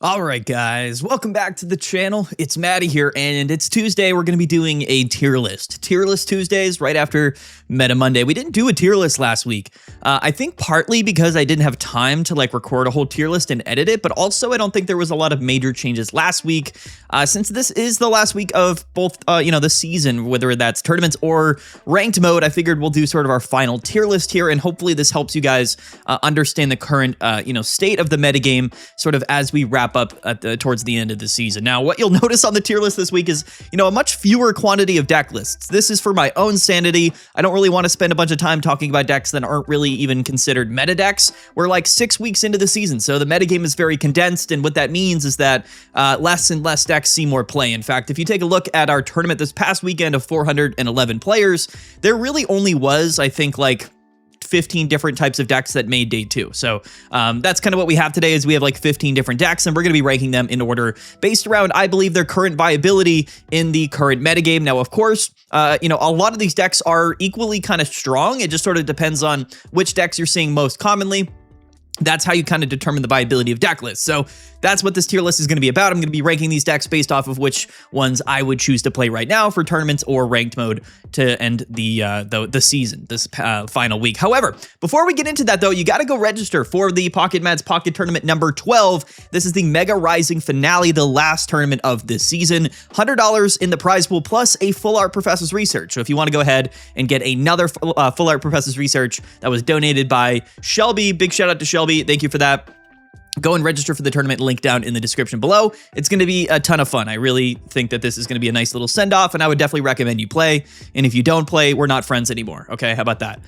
All right, guys, welcome back to the channel. It's Maddie here, and it's Tuesday. We're going to be doing a tier list. Tier list Tuesdays right after Meta Monday. We didn't do a tier list last week. I think partly because I didn't have time to record a whole tier list and edit it, but also I don't think there was a lot of major changes last week. Since this is the last week of both, the season, whether that's tournaments or ranked mode, I figured we'll do sort of our final tier list here, and hopefully this helps you guys understand the current, state of the metagame sort of as we wrap up towards the end of the season. Now, what you'll notice on the tier list this week is, a much fewer quantity of deck lists. This is for my own sanity. I don't really want to spend a bunch of time talking about decks that aren't really even considered meta decks. We're like 6 weeks into the season, so the metagame is very condensed, and what that means is that less and less decks see more play. In fact, if you take a look at our tournament this past weekend of 411 players, there really only was, I think, 15 different types of decks that made day two. So that's kind of what we have today is we have 15 different decks, and we're going to be ranking them in order based around, I believe, their current viability in the current metagame. Now, of course, a lot of these decks are equally kind of strong. It just sort of depends on which decks you're seeing most commonly. That's how you kind of determine the viability of deck lists. So that's what this tier list is going to be about. I'm going to be ranking these decks based off of which ones I would choose to play right now for tournaments or ranked mode to end the season, this final week. However, before we get into that, though, you got to go register for the Pocket Mads Pocket Tournament number 12. This is the Mega Rising Finale, the last tournament of this season. $100 in the prize pool plus a Full Art Professor's Research. So if you want to go ahead and get another Full Art Professor's Research that was donated by Shelby, big shout out to Shelby. Thank you for that. Go and register for the tournament, link down in the description below. It's going to be a ton of fun. I really think that this is going to be a nice little send-off, and I would definitely recommend you play. And if you don't play, we're not friends anymore. Okay, how about that?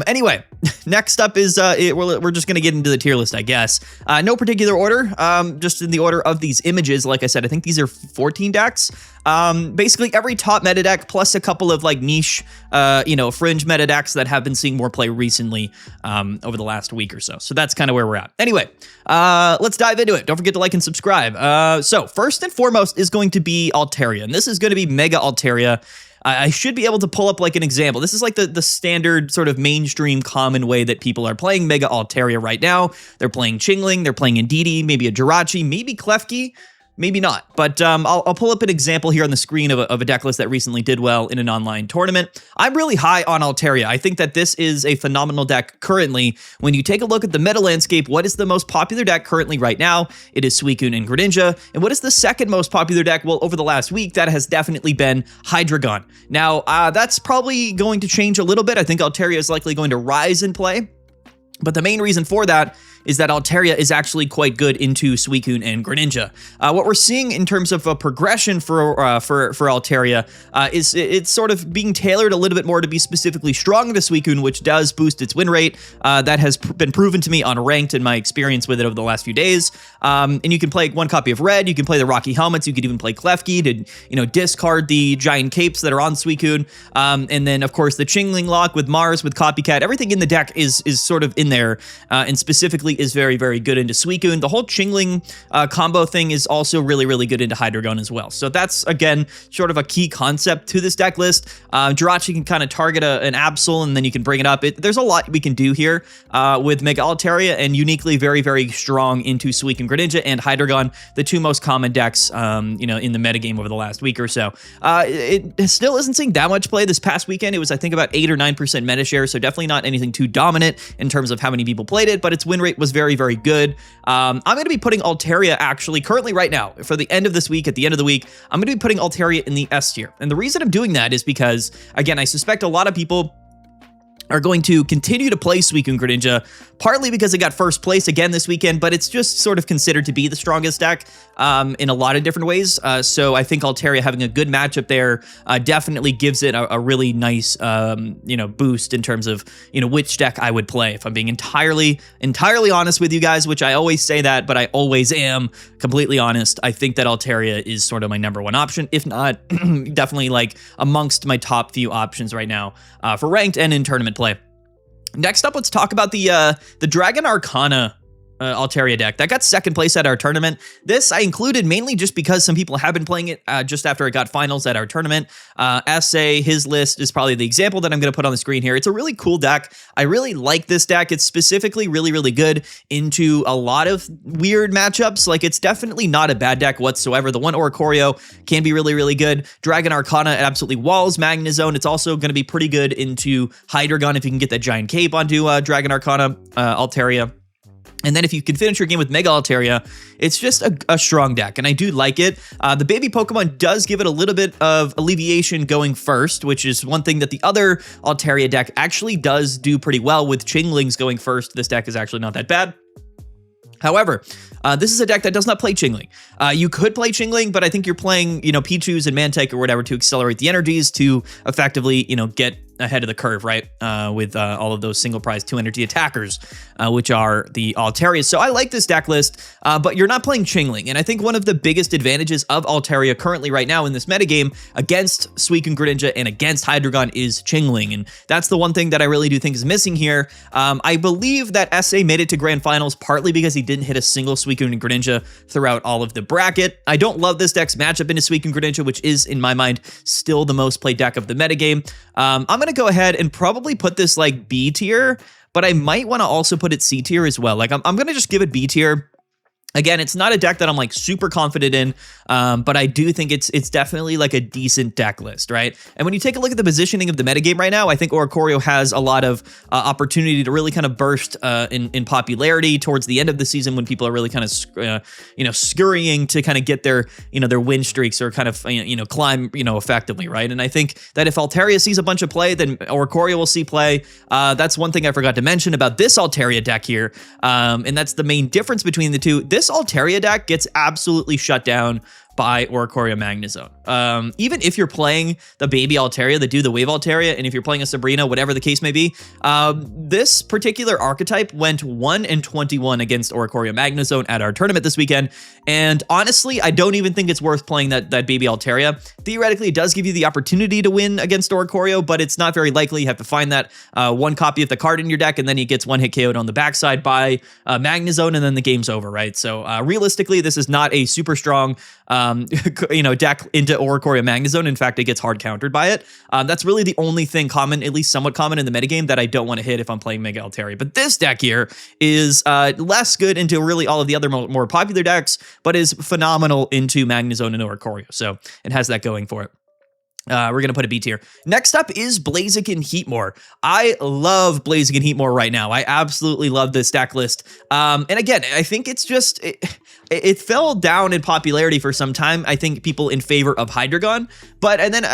Anyway, next up is, we're just going to get into the tier list, I guess. No particular order, just in the order of these images. Like I said, I think these are 14 decks. Basically every top meta deck plus a couple of niche, fringe meta decks that have been seeing more play recently over the last week or so. So that's kind of where we're at. Anyway, let's dive into it. Don't forget to like and subscribe. So first and foremost is going to be Altaria, and this is going to be Mega Altaria. I should be able to pull up an example. This is the standard sort of mainstream common way that people are playing Mega Altaria right now. They're playing Chingling, they're playing Indeedee, maybe a Jirachi, maybe Klefki. Maybe not, but I'll pull up an example here on the screen of a deck list that recently did well in an online tournament. I'm really high on Altaria. I think that this is a phenomenal deck currently. When you take a look at the meta landscape, what is the most popular deck currently right now? It is Suicune and Greninja. And what is the second most popular deck? Well, over the last week, that has definitely been Hydreigon. Now, that's probably going to change a little bit. I think Altaria is likely going to rise in play. But the main reason for that is that Altaria is actually quite good into Suicune and Greninja. What we're seeing in terms of a progression for Altaria is it's sort of being tailored a little bit more to be specifically strong to Suicune, which does boost its win rate. That has been proven to me on ranked in my experience with it over the last few days. And you can play one copy of Red, you can play the Rocky Helmets, you could even play Klefki to discard the giant capes that are on Suicune. And then of course the Chingling lock with Mars, with Copycat, everything in the deck is sort of in there, and specifically is very, very good into Suicune. The whole Chingling combo thing is also really, really good into Hydreigon as well. So that's, again, sort of a key concept to this deck list. Jirachi can kind of target an Absol, and then you can bring it up. There's a lot we can do here with Mega Altaria, and uniquely very, very strong into Suicune, Greninja, and Hydreigon, the two most common decks, in the metagame over the last week or so. It still isn't seeing that much play. This past weekend, it was, I think, about 8 or 9% meta share, so definitely not anything too dominant in terms of how many people played it, but its win rate was very, very good. I'm going to be putting Altaria actually currently right now for the end of this week, at the end of the week, I'm going to be putting Altaria in the S tier. And the reason I'm doing that is because, again, I suspect a lot of people are going to continue to play Suicune Greninja, partly because it got first place again this weekend, but it's just sort of considered to be the strongest deck in a lot of different ways. So I think Altaria having a good matchup there definitely gives it a really nice, boost in terms of, which deck I would play. If I'm being entirely honest with you guys, which I always say that, but I always am completely honest, I think that Altaria is sort of my number one option, if not definitely amongst my top few options right now for ranked and in tournament play. Next up, let's talk about the Dragon Arcana Altaria deck that got second place at our tournament. This I included mainly just because some people have been playing it just after it got finals at our tournament. SA, his list is probably the example that I'm going to put on the screen here. It's a really cool deck. I really like this deck. It's specifically really, really good into a lot of weird matchups. Like, it's definitely not a bad deck whatsoever. The one Oricorio can be really, really good. Dragon Arcana it absolutely walls Magnezone. It's also going to be pretty good into Hydreigon if you can get that giant cape onto Dragon Arcana, Altaria. And then if you can finish your game with Mega Altaria, it's just a strong deck, and I do like it. The baby Pokemon does give it a little bit of alleviation going first, which is one thing that the other Altaria deck actually does do pretty well with Chinglings going first. This deck is actually not that bad. However, this is a deck that does not play Chingling. You could play Chingling, but I think you're playing, Pichus and Mantike or whatever to accelerate the energies to effectively, get ahead of the curve, right? With all of those single prize 2 energy attackers, which are the Altarias. So I like this deck list, but you're not playing Chingling. And I think one of the biggest advantages of Altaria currently right now in this metagame against Suicune Greninja and against Hydreigon is Chingling. And that's the one thing that I really do think is missing here. I believe that SA made it to Grand Finals partly because he didn't hit a single Suicune and Greninja throughout all of the bracket. I don't love this deck's matchup into Suicune Greninja, which is, in my mind, still the most played deck of the metagame. I'm going to go ahead and probably put this like B tier, but I might want to also put it C tier as well. Like, I'm going to just give it B tier. Again, it's not a deck that I'm like super confident in, but I do think it's definitely like a decent deck list, right? And when you take a look at the positioning of the metagame right now, I think Oricorio has a lot of opportunity to really kind of burst in popularity towards the end of the season when people are really kind of scurrying to kind of get their their win streaks or kind of climb effectively, right? And I think that if Altaria sees a bunch of play, then Oricorio will see play. That's one thing I forgot to mention about this Altaria deck here, and that's the main difference between the two. This Altaria deck gets absolutely shut down by Oricorio Magnezone. Even if you're playing the baby Altaria, the Wave Altaria, and if you're playing a Sabrina, whatever the case may be, this particular archetype went 1-21 against Oricorio Magnezone at our tournament this weekend. And honestly, I don't even think it's worth playing that baby Altaria. Theoretically, it does give you the opportunity to win against Oricorio, but it's not very likely. You have to find that one copy of the card in your deck, and then he gets one hit KO'd on the backside by Magnezone, and then the game's over, right? So realistically, this is not a super strong deck into Oricorio Magnezone. In fact, it gets hard countered by it. That's really the only thing common, at least somewhat common in the metagame, that I don't want to hit if I'm playing Mega Altaria. But this deck here is less good into really all of the other more popular decks, but is phenomenal into Magnezone and Oricorio. So it has that going for it. We're going to put a B tier. Next up is Blaziken Heatmor. I love Blaziken Heatmor right now. I absolutely love this deck list. And again, I think it's just... It fell down in popularity for some time. I think people in favor of Hydreigon, and then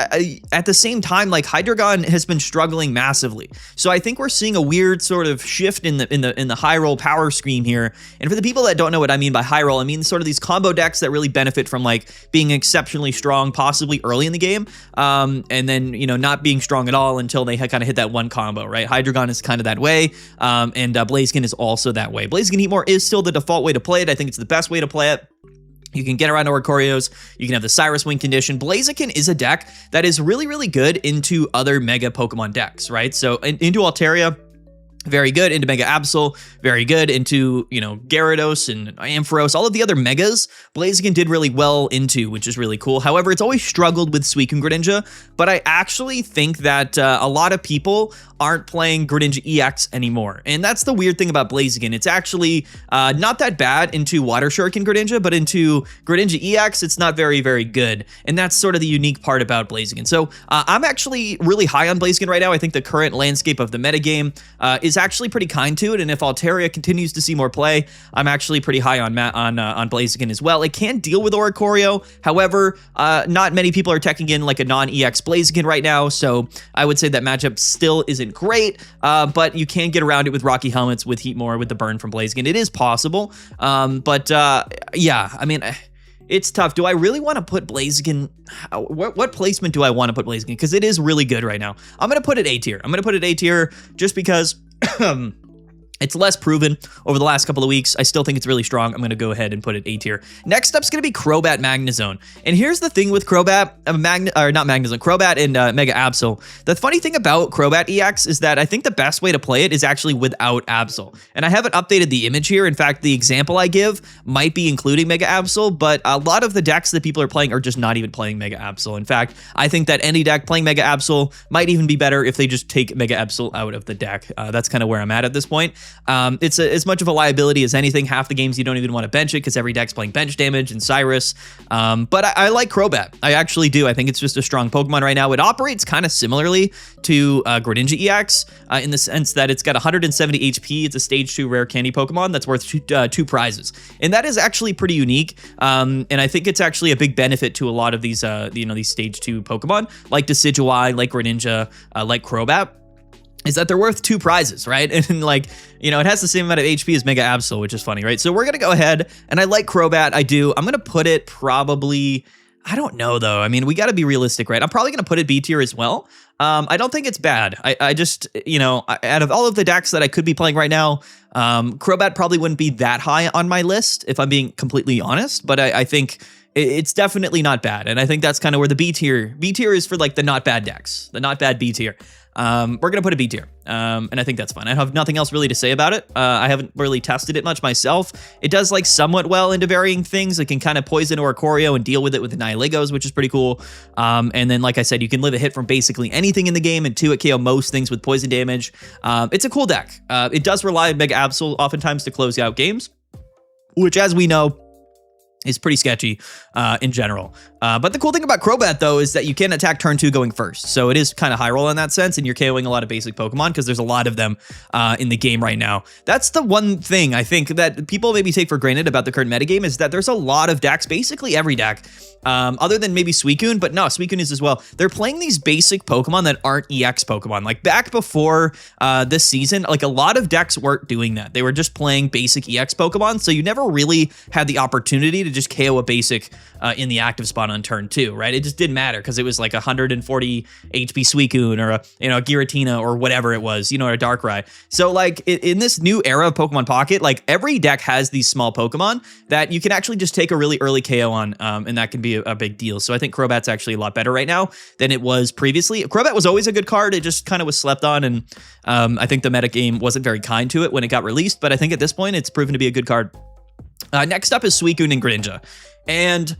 at the same time, like, Hydreigon has been struggling massively. So I think we're seeing a weird sort of shift in the high roll power scheme here. And for the people that don't know what I mean by high roll, I mean sort of these combo decks that really benefit from like being exceptionally strong, possibly early in the game, and then not being strong at all until they kind of hit that one combo, right? Hydreigon is kind of that way, and Blaziken is also that way. Blaziken Heatmor is still the default way to play it. I think it's the best way to play it. You can get around Oricorios. You can have the Cyrus Wing condition. Blaziken is a deck that is really, really good into other Mega Pokemon decks, right? So into Altaria, very good. Into Mega Absol, very good. Into, Gyarados and Ampharos, all of the other Megas, Blaziken did really well into, which is really cool. However, it's always struggled with Suicune Greninja, but I actually think that a lot of people aren't playing Greninja EX anymore. And that's the weird thing about Blaziken. It's actually not that bad into Water Shuriken Greninja, but into Greninja EX, it's not very, very good. And that's sort of the unique part about Blaziken. So I'm actually really high on Blaziken right now. I think the current landscape of the metagame is actually pretty kind to it. And if Altaria continues to see more play, I'm actually pretty high on Blaziken as well. It can deal with Oricorio. However, not many people are teching in like a non-EX Blaziken right now. So I would say that matchup still isn't great, but you can get around it with Rocky Helmets, with Heatmor, with the burn from Blaziken. It is possible, yeah, I mean, it's tough. Do I really want to put Blaziken? What placement do I want to put Blaziken? Because it is really good right now. I'm going to put it A tier. I'm going to put it A tier just because It's less proven over the last couple of weeks. I still think it's really strong. I'm going to go ahead and put it A tier. Next up's going to be Crobat Magnezone. And here's the thing with Crobat, Crobat and Mega Absol. The funny thing about Crobat EX is that I think the best way to play it is actually without Absol. And I haven't updated the image here. In fact, the example I give might be including Mega Absol, but a lot of the decks that people are playing are just not even playing Mega Absol. In fact, I think that any deck playing Mega Absol might even be better if they just take Mega Absol out of the deck. That's kind of where I'm at this point. It's as much of a liability as anything. Half the games you don't even want to bench it because every deck's playing bench damage and Cyrus. But I like Crobat. I actually do. I think it's just a strong Pokemon right now. It operates kind of similarly to Greninja EX in the sense that it's got 170 HP. It's a stage 2 rare candy Pokemon that's worth two prizes. And that is actually pretty unique. And I think it's actually a big benefit to a lot of these, these stage 2 Pokemon like Decidueye, like Greninja, like Crobat, is that they're worth 2 prizes, right? And like, it has the same amount of HP as Mega Absol, which is funny, right? So we're going to go ahead, and I like Crobat. I do. I'm going to put it probably, I don't know though. I mean, we got to be realistic, right? I'm probably going to put it B tier as well. I don't think it's bad. I just, out of all of the decks that I could be playing right now, Crobat probably wouldn't be that high on my list, if I'm being completely honest, but I think it's definitely not bad. And I think that's kind of where the B tier is for like the not bad decks, the not bad B tier. We're going to put a B tier, and I think that's fine. I have nothing else really to say about it. I haven't really tested it much myself. It does like somewhat well into varying things. It can kind of poison Oricorio and deal with it with the Nihilegos, which is pretty cool. And then, like I said, you can live a hit from basically anything in the game, and 2 KO most things with poison damage. It's a cool deck. It does rely on Mega Absol oftentimes to close out games, which, as we know, is pretty sketchy in general. But the cool thing about Crobat, though, is that you can attack turn 2 going first. So it is kind of high roll in that sense, and you're KOing a lot of basic Pokemon because there's a lot of them in the game right now. That's the one thing I think that people maybe take for granted about the current metagame is that there's a lot of decks, basically every deck, other than maybe Suicune, but no, Suicune is as well. They're playing these basic Pokemon that aren't EX Pokemon. Like back before this season, like a lot of decks weren't doing that. They were just playing basic EX Pokemon, so you never really had the opportunity to just KO a basic in the active spot on turn 2, right? It just didn't matter because it was like 140 HP Suicune or a Giratina or whatever it was, or a Darkrai. So like in this new era of Pokemon Pocket, like every deck has these small Pokemon that you can actually just take a really early KO on, and that can be a big deal. So I think Crobat's actually a lot better right now than it was previously. Crobat was always a good card. It just kind of was slept on, and I think the metagame wasn't very kind to it when it got released, but I think at this point it's proven to be a good card. Next up is Suicune and Greninja. And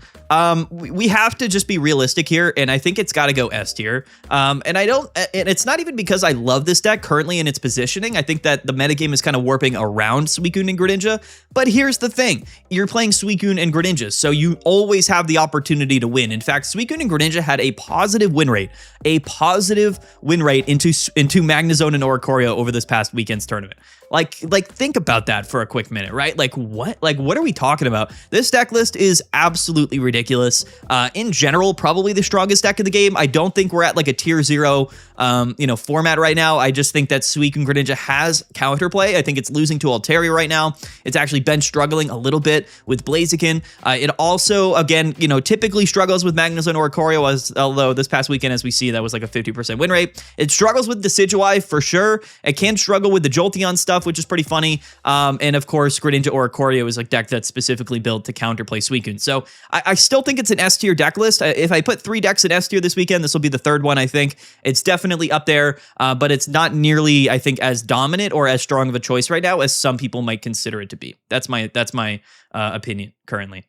we have to just be realistic here, and I think it's got to go S tier. And it's not even because I love this deck currently in its positioning. I think that the metagame is kind of warping around Suicune and Greninja. But here's the thing. You're playing Suicune and Greninja, so you always have the opportunity to win. In fact, Suicune and Greninja had a positive win rate into Magnezone and Oricorio over this past weekend's tournament. Like think about that for a quick minute, right? Like what are we talking about? This deck list is absolutely ridiculous. In general, probably the strongest deck in the game. I don't think we're at like a tier 0 format right now. I just think that Suicune Greninja has counterplay. I think it's losing to Altaria right now. It's actually been struggling a little bit with Blaziken. It also, again, typically struggles with Magnezone or Oricorio, although this past weekend, as we see, that was like a 50% win rate. It struggles with Decidueye for sure. It can struggle with the Jolteon stuff, which is pretty funny. And of course, Greninja or Oricorio is a deck that's specifically built to counterplay Suicune. So I still think it's an S tier deck list. If I put 3 decks in S tier this weekend, this will be the 3rd one, I think. It's definitely up there, but it's not nearly, I think, as dominant or as strong of a choice right now as some people might consider it to be. That's my opinion currently.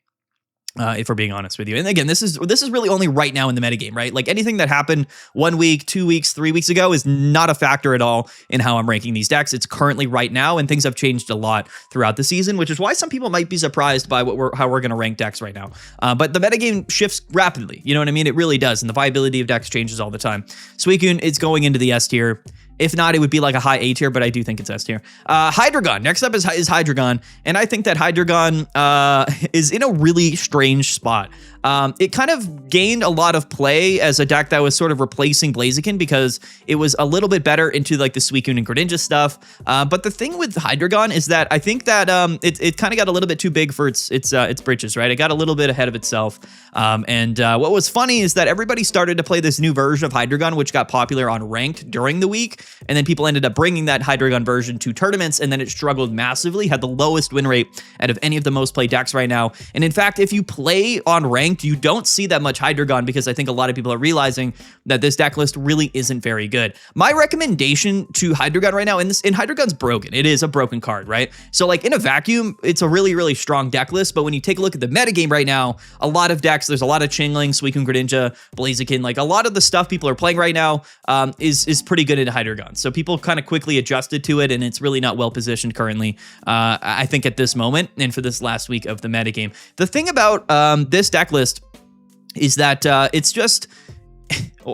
If we're being honest with you. And again, this is really only right now in the metagame, right? Like anything that happened 1 week, 2 weeks, 3 weeks ago is not a factor at all in how I'm ranking these decks. It's currently right now, and things have changed a lot throughout the season, which is why some people might be surprised by how we're going to rank decks right now. But the metagame shifts rapidly. You know what I mean? It really does. And the viability of decks changes all the time. Suicune is going into the S tier. If not, it would be like a high A tier, but I do think it's S tier. Hydreigon. Next up is Hydreigon, and I think that Hydreigon is in a really strange spot. It kind of gained a lot of play as a deck that was sort of replacing Blaziken because it was a little bit better into like the Suicune and Greninja stuff. But the thing with Hydreigon is that I think that it kind of got a little bit too big for its britches, right? It got a little bit ahead of itself. And what was funny is that everybody started to play this new version of Hydreigon, which got popular on ranked during the week. and then people ended up bringing that Hydreigon version to tournaments, and then it struggled massively, had the lowest win rate out of any of the most played decks right now. And in fact, if you play on ranked, you don't see that much Hydreigon, because I think a lot of people are realizing that this deck list really isn't very good. My recommendation to Hydreigon right now, and Hydreigon's broken. It is a broken card, right? So like in a vacuum, it's a really, really strong deck list, but when you take a look at the metagame right now, a lot of decks, there's a lot of Chingling, Suicune, Greninja, Blaziken, like a lot of the stuff people are playing right now is pretty good in Hydreigon. So people kind of quickly adjusted to it, and it's really not well positioned currently, I think at this moment and for this last week of the metagame. The thing about this deck list is that it's just,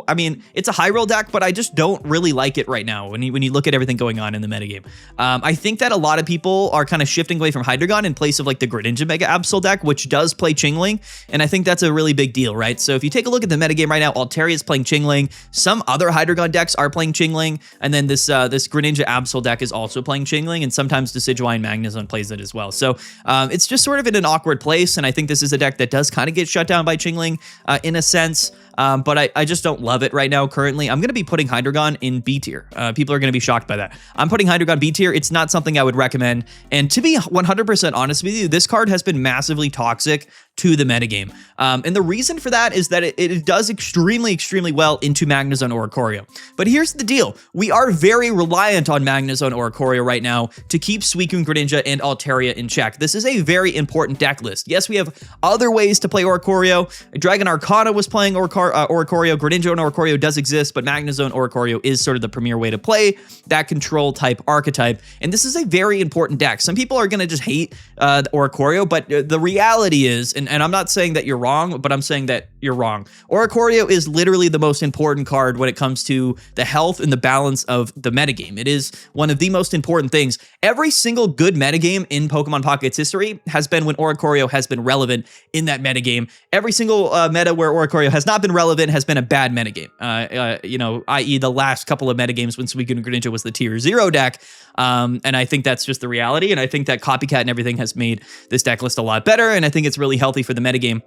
I mean, it's a high roll deck, but I just don't really like it right now when you look at everything going on in the metagame. I think that a lot of people are kind of shifting away from Hydreigon in place of like the Greninja Mega Absol deck, which does play Chingling, and I think that's a really big deal, right? So if you take a look at the metagame right now, Altaria is playing Chingling, some other Hydreigon decks are playing Chingling, and then this Greninja Absol deck is also playing Chingling, and sometimes Decidueye and Magnezone plays it as well. So it's just sort of in an awkward place, and I think this is a deck that does kind of get shut down by Chingling in a sense. But I just don't love it right now currently. I'm going to be putting Hydreigon in B tier. People are going to be shocked by that. I'm putting Hydreigon B tier. It's not something I would recommend. And to be 100% honest with you, this card has been massively toxic to the metagame. And the reason for that is that it does extremely, extremely well into Magnezone Oricorio. But here's the deal. We are very reliant on Magnezone Oricorio right now to keep Suicune, Greninja, and Altaria in check. This is a very important deck list. Yes, we have other ways to play Oricorio. Dragon Arcana was playing Oricorio. Greninja and Oricorio does exist, but Magnezone Oricorio is sort of the premier way to play that control type archetype. And this is a very important deck. Some people are going to just hate Oricorio, but the reality is, and I'm not saying that you're wrong, but I'm saying that you're wrong. Oricorio is literally the most important card when it comes to the health and the balance of the metagame. It is one of the most important things. Every single good metagame in Pokemon Pocket's history has been when Oricorio has been relevant in that metagame. Every single meta where Oricorio has not been relevant has been a bad metagame. I.e. the last couple of metagames when Suicune and Greninja was the tier 0 deck. And I think that's just the reality. And I think that Copycat and everything has made this deck list a lot better. And I think it's really healthy for the metagame.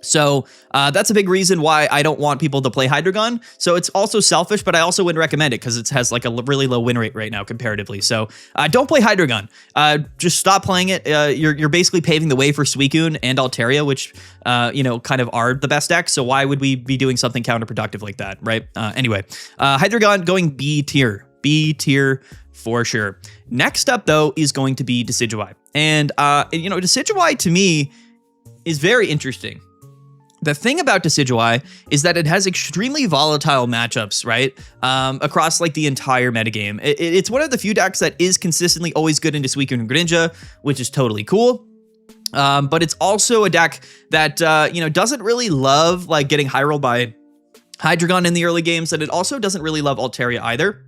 So that's a big reason why I don't want people to play Hydreigon. So it's also selfish, but I also wouldn't recommend it because it has like a really low win rate right now comparatively. So don't play Hydreigon. Just stop playing it. You're basically paving the way for Suicune and Altaria, which kind of are the best decks. So why would we be doing something counterproductive like that, right? Anyway, Hydreigon going B tier. B tier for sure. Next up, though, is going to be Decidueye. And, Decidueye to me is very interesting. The thing about Decidueye is that it has extremely volatile matchups, right? Across like the entire metagame. It's one of the few decks that is consistently always good into Suicune and Greninja, which is totally cool. But it's also a deck that, doesn't really love like getting high rolled by Hydreigon in the early games, and it also doesn't really love Altaria either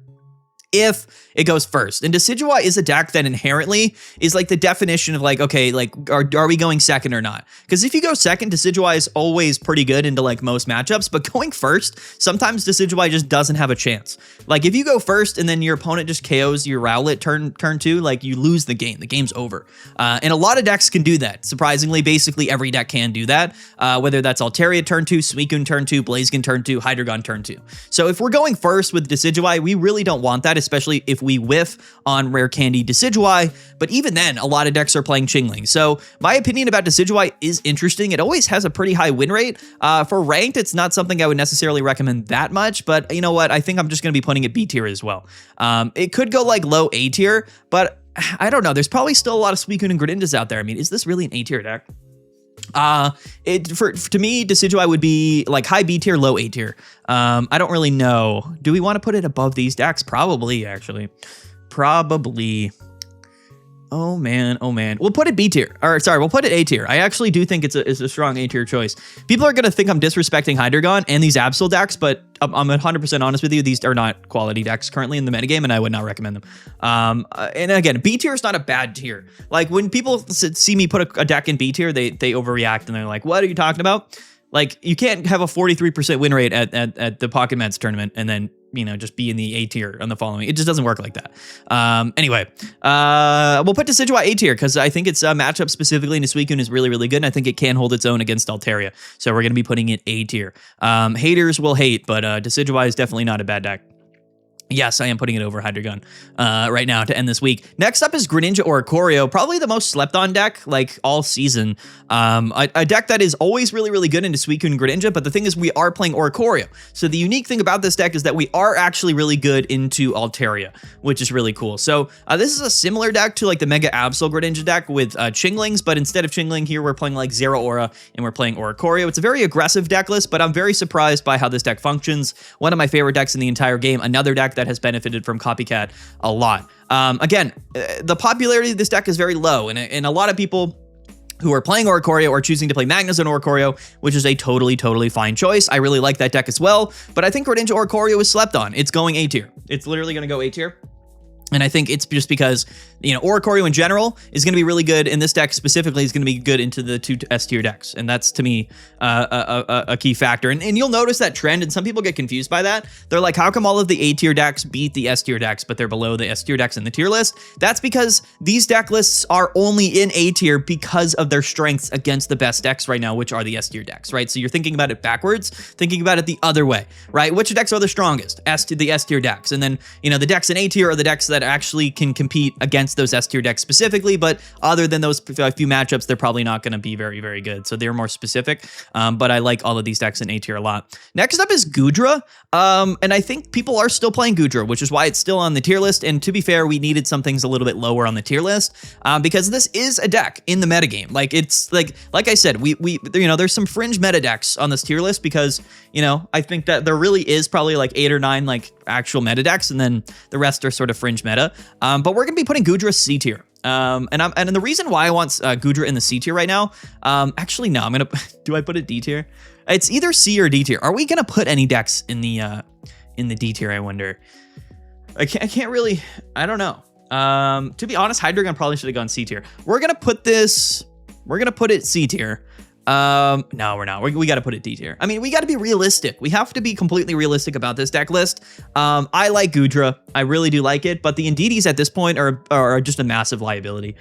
if it goes first. And Decidueye is a deck that inherently is like the definition of like, okay, like are we going second or not? Because if you go second, Decidueye is always pretty good into like most matchups, but going first, sometimes Decidueye just doesn't have a chance. Like if you go first and then your opponent just KOs your Rowlet turn 2, like you lose the game. The game's over. And a lot of decks can do that. Surprisingly, basically every deck can do that. Whether that's Altaria turn 2, Suicune turn 2, Blaziken turn 2, Hydreigon turn 2. So if we're going first with Decidueye, we really don't want that, especially if we whiff on Rare Candy Decidueye, but even then, a lot of decks are playing Chingling. So my opinion about Decidueye is interesting. It always has a pretty high win rate. For ranked, it's not something I would necessarily recommend that much, but you know what? I think I'm just going to be putting it B tier as well. It could go like low A tier, but I don't know. There's probably still a lot of Suicune and Greninjas out there. I mean, is this really an A tier deck? To me, Decidueye would be like high B tier, low A tier. I don't really know. Do we want to put it above these decks? Probably, actually. Probably. Oh man. We'll put it B tier. Or sorry, we'll put it A tier. I actually do think it's a strong A tier choice. People are gonna think I'm disrespecting Hydreigon and these Absol decks, but I'm 100% honest with you. These are not quality decks currently in the metagame, and I would not recommend them. And again, B tier is not a bad tier. Like when people see me put a deck in B tier, they overreact and they're like, "What are you talking about?" Like you can't have a 43% win rate at the Pocket Mets tournament and then just be in the A tier on the following. It just doesn't work like that. Anyway, we'll put Decidueye A tier because I think its matchup specifically into Suicune is really, really good, and I think it can hold its own against Altaria. So we're going to be putting it A tier. Haters will hate, but Decidueye is definitely not a bad deck. Yes, I am putting it over Hydreigon right now to end this week. Next up is Greninja Oricorio, probably the most slept on deck like all season. A deck that is always really, really good into Suicune and Greninja, but the thing is we are playing Oricorio. So the unique thing about this deck is that we are actually really good into Altaria, which is really cool. So this is a similar deck to like the Mega Absol Greninja deck with Chinglings, but instead of Chingling here, we're playing like Zeraora and we're playing Oricorio. It's a very aggressive deck list, but I'm very surprised by how this deck functions. One of my favorite decks in the entire game, another deck that has benefited from Copycat a lot. Again, the popularity of this deck is very low, and a lot of people who are playing Oricorio are choosing to play Magnezone Oricorio, which is a totally fine choice. I really like that deck as well, but I think Greninja Oricorio is slept on. It's going A tier. It's literally going to go A tier. And I think it's just because, you know, Oricorio in general is going to be really good, and this deck specifically is going to be good into the 2 S tier decks. And that's, to me, a key factor. And you'll notice that trend, and some people get confused by that. They're like, how come all of the A tier decks beat the S tier decks, but they're below the S tier decks in the tier list? That's because these deck lists are only in A tier because of their strengths against the best decks right now, which are the S tier decks, right? So you're thinking about it backwards, thinking about it the other way, right? Which decks are the strongest? The S tier decks. And then, you know, the decks in A tier are the decks that actually can compete against those S tier decks specifically, but other than those few matchups, they're probably not going to be very good. So they're more specific, but I like all of these decks in A tier a lot. Next up is Goodra, and I think people are still playing Goodra, which is why it's still on the tier list. And to be fair, we needed some things a little bit lower on the tier list because this is a deck in the metagame. Like it's like I said, we you know, there's some fringe meta decks on this tier list because, you know, I think that there really is probably like 8 or 9 like actual meta decks, and then the rest are sort of fringe meta. But we're gonna be putting Goodra C tier. And the reason why I want Goodra in the C tier right now, actually no, I'm gonna do I put it D tier? It's either C or D tier. Are we gonna put any decks in the D tier? I wonder. I can't really. I don't know. To be honest, Hydreigon probably should have gone C tier. We're gonna put this. We're gonna put it C tier. No, we're not. We got to put it D tier. I mean, we got to be realistic. We have to be completely realistic about this deck list. I like Goodra. I really do like it, but the Indeedees at this point are just a massive liability.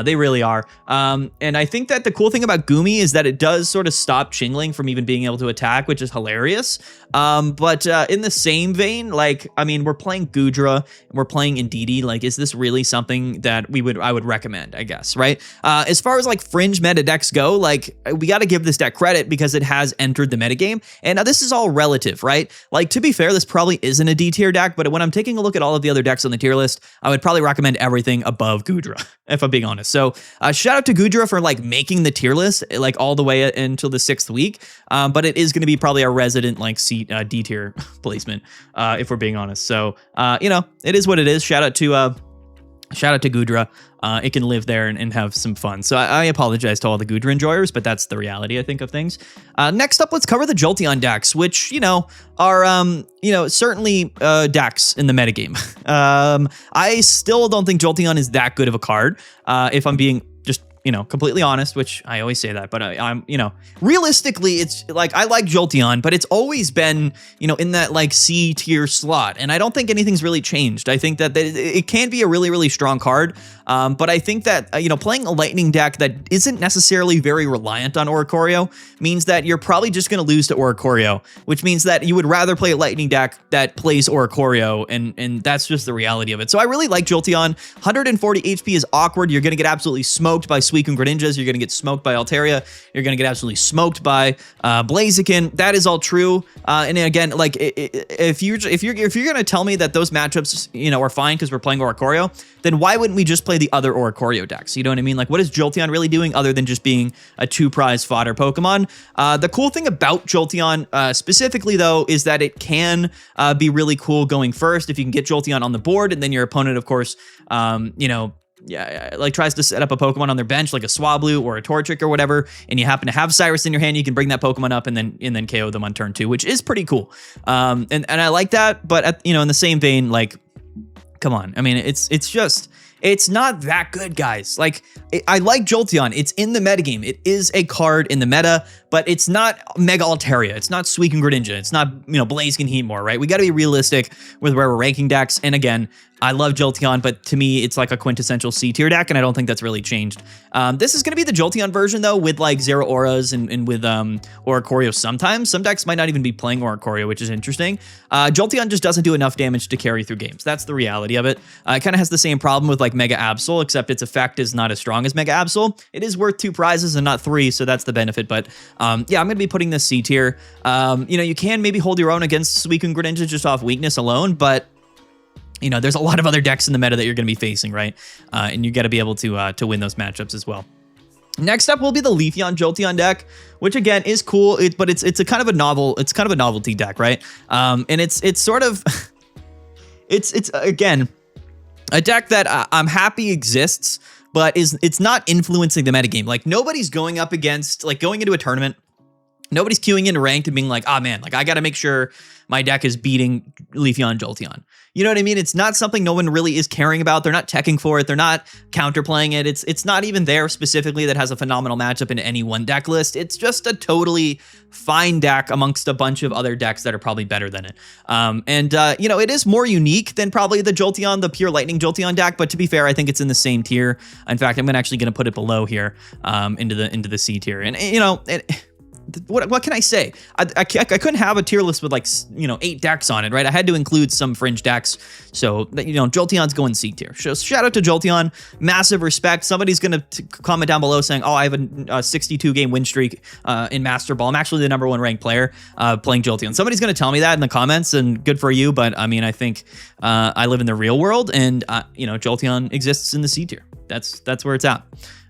They really are. And I think that the cool thing about Goomy is that it does sort of stop Chingling from even being able to attack, which is hilarious. But in the same vein, like, I mean, we're playing Goodra and we're playing Indeedee. Like, is this really something that I would recommend, I guess, right? As far as like fringe meta decks go, like we got to give this deck credit because it has entered the metagame. And now this is all relative, right? Like, to be fair, this probably isn't a D tier deck, but when I'm taking a look at all of the other decks on the tier list, I would probably recommend everything above Goodra, if I'm being honest. So shout out to Goodra for like making the tier list like all the way until the 6th week. But it is going to be probably a resident like D tier placement, if we're being honest. So, you know, it is what it is. Shout out to Goodra. It can live there and have some fun. So I apologize to all the Goodra enjoyers, but that's the reality, I think, of things. Next up, let's cover the Jolteon decks, which, you know, are, you know, certainly decks in the metagame. I still don't think Jolteon is that good of a card, if I'm being just, you know, completely honest, which I always say that, but I'm, you know, realistically, it's like, I like Jolteon, but it's always been, you know, in that like C tier slot. And I don't think anything's really changed. I think that it can be a really strong card. But I think that, you know, playing a lightning deck that isn't necessarily very reliant on Oricorio means that you're probably just going to lose to Oricorio, which means that you would rather play a lightning deck that plays Oricorio. And that's just the reality of it. So I really like Jolteon. 140 HP is awkward. You're going to get absolutely smoked by Suicune Greninjas. You're going to get smoked by Altaria. You're going to get absolutely smoked by Blaziken. That is all true. And again, like if you're going to tell me that those matchups, you know, are fine because we're playing Oricorio, then why wouldn't we just play the other Oricorio decks? You know what I mean? Like, what is Jolteon really doing other than just being a 2-prize fodder Pokemon? The cool thing about Jolteon specifically, though, is that it can be really cool going first if you can get Jolteon on the board, and then your opponent, of course, you know, like tries to set up a Pokemon on their bench, like a Swablu or a Torchic or whatever, and you happen to have Cyrus in your hand, you can bring that Pokemon up and then KO them on turn 2, which is pretty cool. And I like that, but you know, in the same vein, like, come on. I mean, it's not that good, guys. Like, I like Jolteon. It's in the metagame. It is a card in the meta, but it's not Mega Altaria. It's not Suicune Greninja. It's not, you know, Blaziken Heatmore, right? We got to be realistic with where we're ranking decks. And again, I love Jolteon, but to me, it's like a quintessential C tier deck, and I don't think that's really changed. This is going to be the Jolteon version, though, with like Zeraoras and with Oricorio sometimes. Some decks might not even be playing Oricorio, which is interesting. Jolteon just doesn't do enough damage to carry through games. That's the reality of it. It kind of has the same problem with like Mega Absol, except its effect is not as strong as Mega Absol. It is worth 2 prizes and not 3, so that's the benefit. But yeah, I'm going to be putting this C tier. You know, you can maybe hold your own against Suicune Greninja just off weakness alone, but you know, there's a lot of other decks in the meta that you're going to be facing, right? And you got to be able to win those matchups as well. Next up will be the Leafeon Jolteon deck, which again is cool, but it's a kind of a novelty deck, right? And it's sort of it's again a deck that I'm happy exists, but it's not influencing the metagame. Like nobody's going up against, like going into a tournament, nobody's queuing into ranked and being like, oh man, like I got to make sure my deck is beating Leafeon Jolteon. You know what I mean? It's not something no one really is caring about. They're not teching for it. They're not counterplaying it. It's not even there specifically that has a phenomenal matchup in any one deck list. It's just a totally fine deck amongst a bunch of other decks that are probably better than it. You know, it is more unique than probably the Jolteon, the pure Lightning Jolteon deck. But to be fair, I think it's in the same tier. In fact, I'm actually going to put it below here into the C tier. And you know, what can I say? I couldn't have a tier list with like, you know, 8 decks on it, right? I had to include some fringe decks. So, you know, Jolteon's going C tier. So shout out to Jolteon. Massive respect. Somebody's going to comment down below saying, oh, I have a 62 game win streak in Master Ball. I'm actually the #1 ranked player playing Jolteon. Somebody's going to tell me that in the comments, and good for you. But I mean, I think I live in the real world, and, you know, Jolteon exists in the C tier. That's where it's at.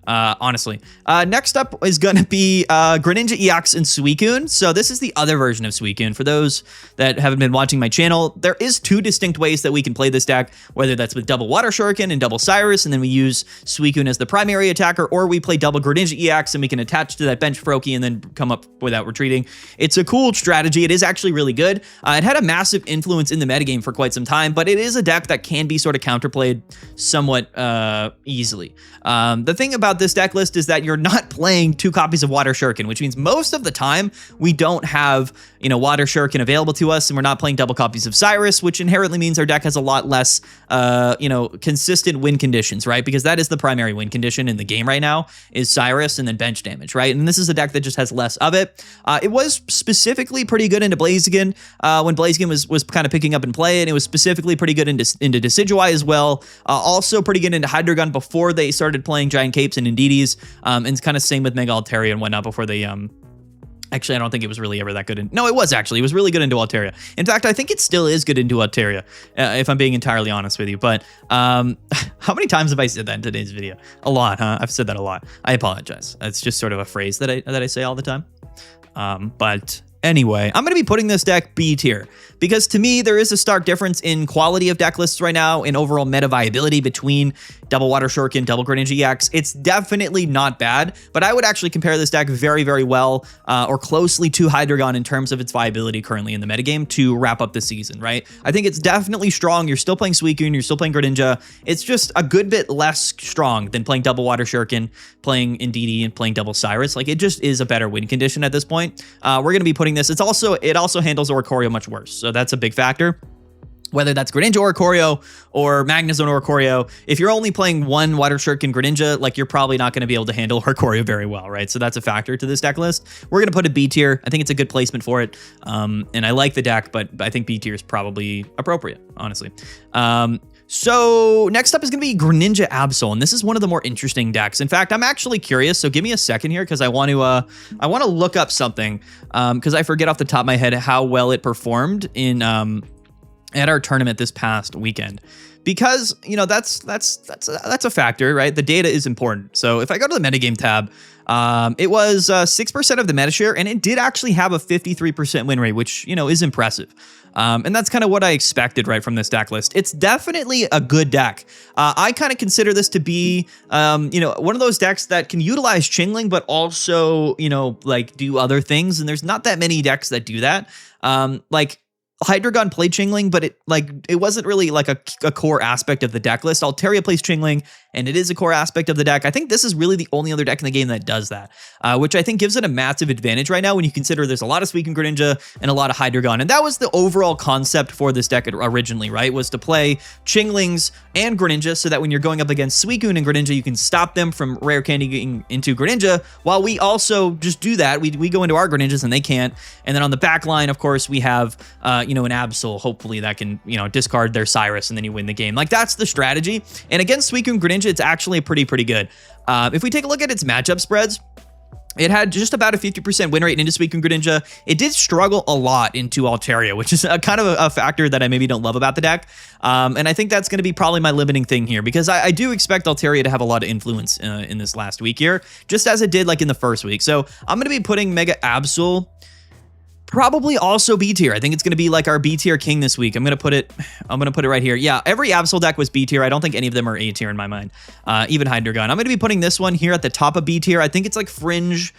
Honestly. Next up is going to be Greninja EX and Suicune. So this is the other version of Suicune. For those that haven't been watching my channel, there is 2 distinct ways that we can play this deck, whether that's with double Water Shuriken and double Cyrus, and then we use Suicune as the primary attacker, or we play double Greninja EX and we can attach to that bench Froakie and then come up without retreating. It's a cool strategy. It is actually really good. It had a massive influence in the metagame for quite some time, but it is a deck that can be sort of counterplayed somewhat easily. The thing about this deck list is that you're not playing 2 copies of Water Shuriken, which means most of the time we don't have, you know, Water Shuriken available to us, and we're not playing double copies of Cyrus, which inherently means our deck has a lot less, you know, consistent win conditions, right? Because that is the primary win condition in the game right now, is Cyrus and then bench damage, right? And this is a deck that just has less of it. It was specifically pretty good into Blaziken when Blaziken was kind of picking up in play, and it was specifically pretty good into Decidueye as well. Also pretty good into Hydreigon before they started playing Giant Capes and Indeedees, and it's kind of same with Mega Altaria and whatnot before they actually, I don't think it was really ever that good. No, it was actually. It was really good into Altaria. In fact, I think it still is good into Altaria, if I'm being entirely honest with you. But how many times have I said that in today's video? A lot, huh? I've said that a lot. I apologize. It's just sort of a phrase that I say all the time. But anyway, I'm going to be putting this deck B tier because to me, there is a stark difference in quality of deck lists right now and overall meta viability between double Water Shuriken, double Greninja EX. It's definitely not bad, but I would actually compare this deck very, very well or closely to Hydreigon in terms of its viability currently in the metagame to wrap up the season, right? I think it's definitely strong. You're still playing Suicune, you're still playing Greninja. It's just a good bit less strong than playing double Water Shuriken, playing Indeedee, and playing double Cyrus. Like, it just is a better win condition at this point. We're going to be putting this. It also handles Oricorio much worse, so that's a big factor. Whether that's Greninja Oricorio or Magnezone Oricorio, if you're only playing one Water Shuriken Greninja, like, you're probably not going to be able to handle Oricorio very well, right? So that's a factor to this deck list. We're going to put a B tier. I think it's a good placement for it, and I like the deck, but I think B tier is probably appropriate, honestly. So next up is going to be Greninja Absol, and this is one of the more interesting decks. In fact, I'm actually curious, so give me a second here because I want to look up something because I forget off the top of my head how well it performed in at our tournament this past weekend. Because, you know, that's a factor, right? The data is important. So if I go to the metagame tab, it was 6% of the meta share, and it did actually have a 53% win rate, which, you know, is impressive. And that's kind of what I expected, right, from this deck list. It's definitely a good deck. I kind of consider this to be, you know, one of those decks that can utilize Chingling, but also, you know, like, do other things. And there's not that many decks that do that. Like, Hydreigon played Chingling, but it wasn't really like a core aspect of the deck list. Altaria plays Chingling, and it is a core aspect of the deck. I think this is really the only other deck in the game that does that, which I think gives it a massive advantage right now when you consider there's a lot of Suicune Greninja and a lot of Hydreigon. And that was the overall concept for this deck originally, right? Was to play Chinglings and Greninja so that when you're going up against Suicune and Greninja, you can stop them from rare candying into Greninja, while we also just do that. We go into our Greninjas and they can't. And then on the back line, of course, we have, an Absol, hopefully that can, discard their Cyrus and then you win the game. Like, that's the strategy. And against Suicune Greninja, it's actually pretty good. If we take a look at its matchup spreads, it had just about a 50% win rate into Suicune Greninja. It did struggle a lot into Altaria, which is kind of a factor that I maybe don't love about the deck. And I think that's going to be probably my limiting thing here, because I do expect Altaria to have a lot of influence in this last week here, just as it did like in the first week. So I'm going to be putting Mega Absol probably also B tier. I think it's going to be like our B tier king this week. I'm going to put it right here. Yeah, every Absol deck was B tier. I don't think any of them are A tier in my mind. Even Hydreigon. I'm going to be putting this one here at the top of B tier. I think it's like fringe,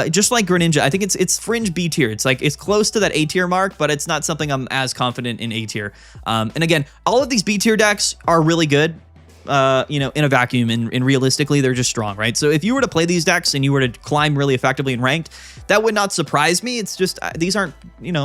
just like Greninja. I think it's fringe B tier. It's close to that A tier mark, but it's not something I'm as confident in A tier. And again, all of these B tier decks are really good. In a vacuum, and realistically, they're just strong, right? So if you were to play these decks and you were to climb really effectively in ranked, that would not surprise me. It's just, these aren't,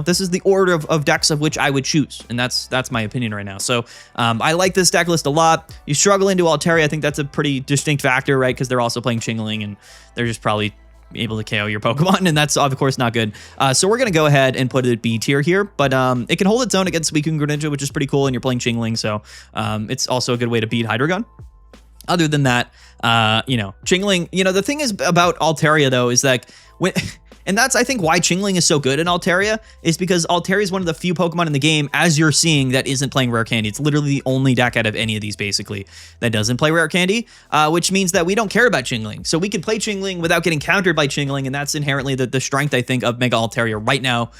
this is the order of decks of which I would choose. And that's my opinion right now. So I like this deck list a lot. You struggle into Altaria. I think that's a pretty distinct factor, right? Because they're also playing Chingling and they're just probably able to KO your Pokemon, and that's of course not good. So we're gonna go ahead and put it at B tier here, but it can hold its own against Suicune Greninja, which is pretty cool, and you're playing Chingling, so it's also a good way to beat Hydreigon. Other than that, Chingling, the thing is about Altaria though is that and that's, I think, why Chingling is so good in Altaria, is because Altaria is one of the few Pokemon in the game, as you're seeing, that isn't playing Rare Candy. It's literally the only deck out of any of these, basically, that doesn't play Rare Candy, which means that we don't care about Chingling. So we can play Chingling without getting countered by Chingling, and that's inherently the strength, I think, of Mega Altaria right now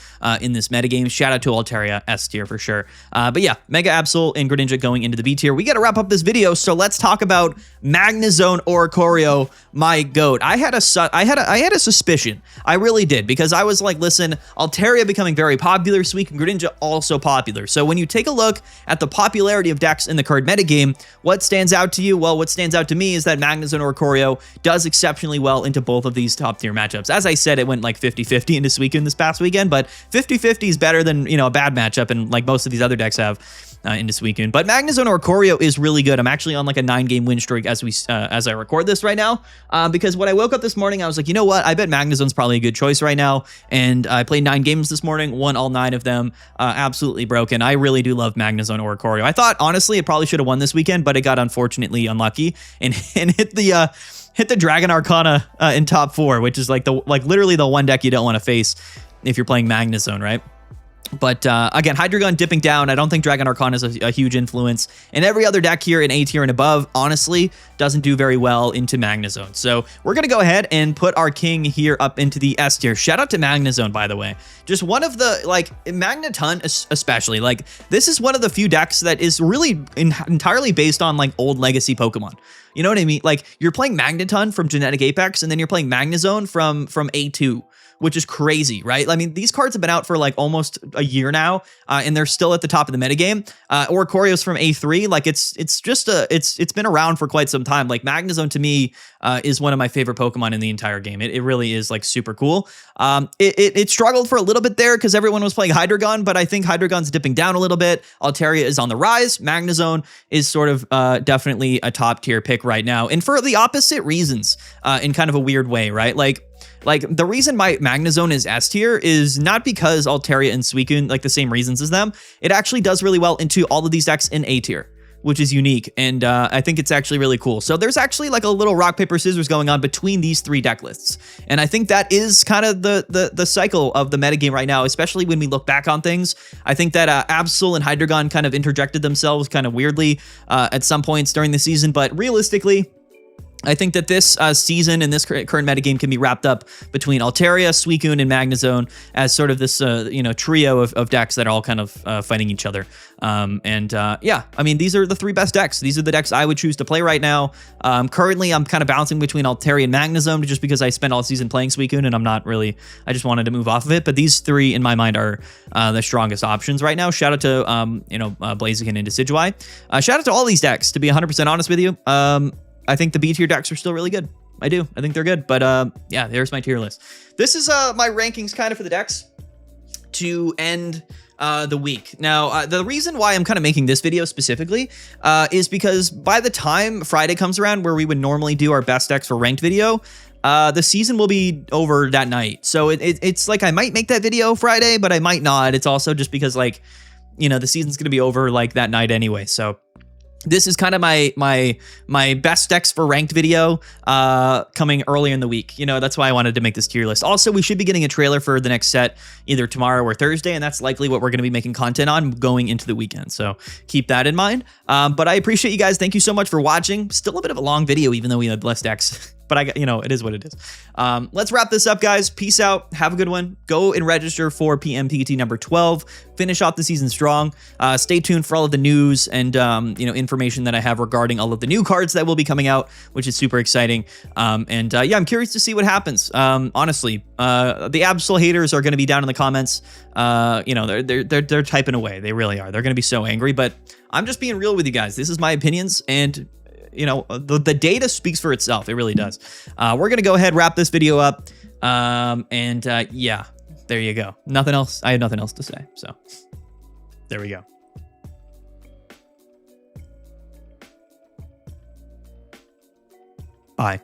in this metagame. Shout out to Altaria, S tier for sure. But yeah, Mega Absol and Greninja going into the B tier. We got to wrap up this video, so let's talk about Magnezone Oricorio, my GOAT. I had a suspicion. I really did, because I was like, listen, Altaria becoming very popular, Suicune Greninja also popular. So when you take a look at the popularity of decks in the current metagame, what stands out to you? Well, what stands out to me is that Magnezone Oricorio does exceptionally well into both of these top tier matchups. As I said, it went like 50-50 into Suicune this past weekend, but 50-50 is better than, a bad matchup, and like most of these other decks have into Suicune. But Magnezone Oricorio is really good. I'm actually on like a 9-game win streak as I record this right now, because when I woke up this morning, I was like, you know what? I bet Magnezone's probably a good choice right now. And I played 9 games this morning, won all 9 of them, absolutely broken. I really do love Magnezone Oricorio. I thought, honestly, it probably should have won this weekend, but it got unfortunately unlucky and hit the Dragon Arcana in top 4, which is literally the one deck you don't want to face if you're playing Magnezone, right? But again, Hydreigon dipping down. I don't think Dragon Arcana is a huge influence. And every other deck here in A tier and above, honestly, doesn't do very well into Magnezone. So we're going to go ahead and put our king here up into the S tier. Shout out to Magnezone, by the way. Just one of the, Magneton especially, this is one of the few decks that is really entirely based on, old legacy Pokemon. You know what I mean? You're playing Magneton from Genetic Apex, and then you're playing Magnezone from A2. Which is crazy, right? I mean, these cards have been out for almost a year now, and they're still at the top of the metagame. Oricorio's from A3, it's been around for quite some time. Magnezone to me is one of my favorite Pokemon in the entire game. It really is super cool. It struggled for a little bit there because everyone was playing Hydreigon, but I think Hydreigon's dipping down a little bit. Altaria is on the rise. Magnezone is sort of definitely a top tier pick right now, and for the opposite reasons, in kind of a weird way, right? The reason my Magnezone is S tier is not because Altaria and Suicune, the same reasons as them. It actually does really well into all of these decks in A tier, which is unique, and I think it's actually really cool. So there's actually a little rock, paper, scissors going on between these 3 deck lists, and I think that is kind of the cycle of the metagame right now, especially when we look back on things. I think that Absol and Hydreigon kind of interjected themselves kind of weirdly at some points during the season, but realistically, I think that this season and this current metagame can be wrapped up between Altaria, Suicune, and Magnezone as sort of this, trio of decks that are all kind of fighting each other. Yeah, I mean, these are the 3 best decks. These are the decks I would choose to play right now. Currently, I'm kind of bouncing between Altaria and Magnezone just because I spent all season playing Suicune and I just wanted to move off of it. But these 3, in my mind, are the strongest options right now. Shout out to, Blaziken and Decidueye. Shout out to all these decks, to be 100% honest with you. I think the B tier decks are still really good. I do. I think they're good. But yeah, there's my tier list. This is my rankings kind of for the decks to end the week. Now, the reason why I'm kind of making this video specifically is because by the time Friday comes around, where we would normally do our best decks for ranked video, the season will be over that night. So it's like I might make that video Friday, but I might not. It's also just because the season's going to be over that night anyway. So this is kind of my best decks for ranked video coming earlier in the week. That's why I wanted to make this tier list. Also, we should be getting a trailer for the next set either tomorrow or Thursday, and that's likely what we're going to be making content on going into the weekend. So keep that in mind. But I appreciate you guys. Thank you so much for watching. Still a bit of a long video, even though we had less decks. But it is what it is. Let's wrap this up, guys. Peace out. Have a good one. Go and register for PMPT number 12. Finish off the season strong. Stay tuned for all of the news and information that I have regarding all of the new cards that will be coming out, which is super exciting. Yeah, I'm curious to see what happens. Honestly, the Absol haters are going to be down in the comments. They're typing away. They really are. They're going to be so angry. But I'm just being real with you guys. This is my opinions, and the data speaks for itself. It really does. We're going to go ahead, wrap this video up. Yeah, there you go. Nothing else. I had nothing else to say. So there we go. Bye.